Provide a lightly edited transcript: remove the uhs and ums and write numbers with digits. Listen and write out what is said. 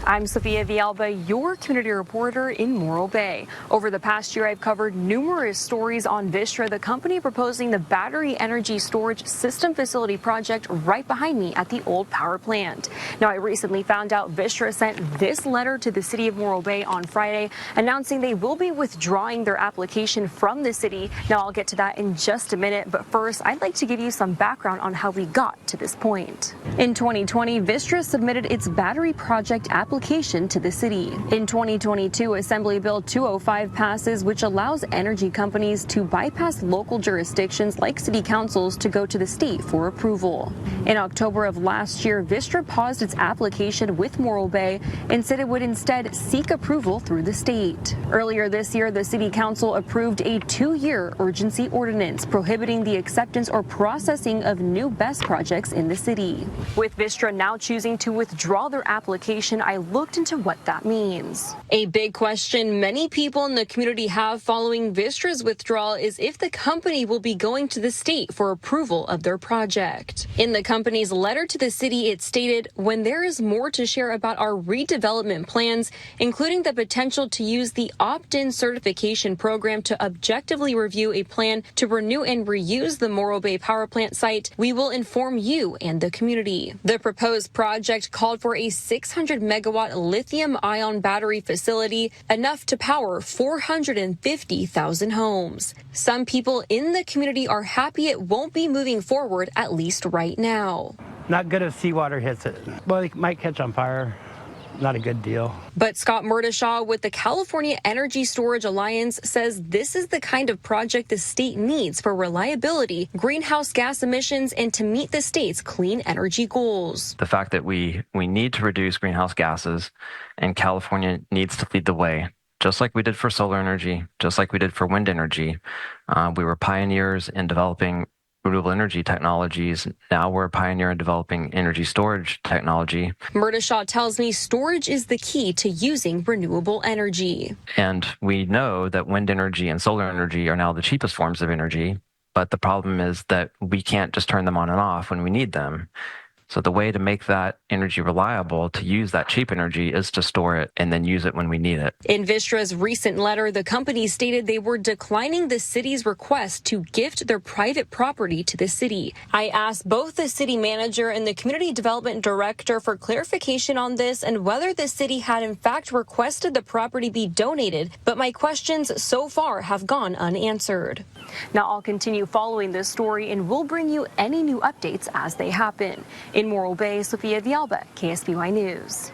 I'm Sophia Villalba, your community reporter in Morro Bay. Over the past year, I've covered numerous stories on Vistra, the company proposing the battery energy storage system facility project right behind me at the old power plant. Now, I recently found out Vistra sent this letter to the City of Morro Bay on Friday, announcing they will be withdrawing their application from the city. Now, I'll get to that in just a minute, but first, I'd like to give you some background on how we got to this point. In 2020, Vistra submitted its battery project application to the city. In 2022, Assembly Bill 205 passes, which allows energy companies to bypass local jurisdictions like city councils to go to the state for approval. In October of last year, Vistra paused its application with Morro Bay and said it would instead seek approval through the state. Earlier this year, the city council approved a 2-year urgency ordinance prohibiting the acceptance or processing of new BESS projects in the city. With Vistra now choosing to withdraw their application, I looked into what that means. A big question many people in the community have following Vistra's withdrawal is if the company will be going to the state for approval of their project. In the company's letter to the city, it stated, "When there is more to share about our redevelopment plans, including the potential to use the opt-in certification program to objectively review a plan to renew and reuse the Morro Bay power plant site, we will inform you and the community." The proposed project called for a 600-megawatt lithium-ion battery facility, enough to power 450,000 homes. Some people in the community are happy it won't be moving forward, at least right now. Not good if seawater hits it. Well, it might catch on fire. Not a good deal. But Scott Murdishaw with the California Energy Storage Alliance says this is the kind of project the state needs for reliability, greenhouse gas emissions, and to meet the state's clean energy goals. The fact that we need to reduce greenhouse gases, and California needs to lead the way, just like we did for solar energy, just like we did for wind energy. We were pioneers in developing renewable energy technologies. Now we're a pioneer in developing energy storage technology. Murdishaw tells me storage is the key to using renewable energy. And we know that wind energy and solar energy are now the cheapest forms of energy, but the problem is that we can't just turn them on and off when we need them. So the way to make that energy reliable, to use that cheap energy, is to store it and then use it when we need it. In Vistra's recent letter, the company stated they were declining the city's request to gift their private property to the city. I asked both the city manager and the community development director for clarification on this and whether the city had in fact requested the property be donated, but my questions so far have gone unanswered. Now I'll continue following this story and we'll bring you any new updates as they happen. In Morro Bay, Sophia Villalba, KSBY News.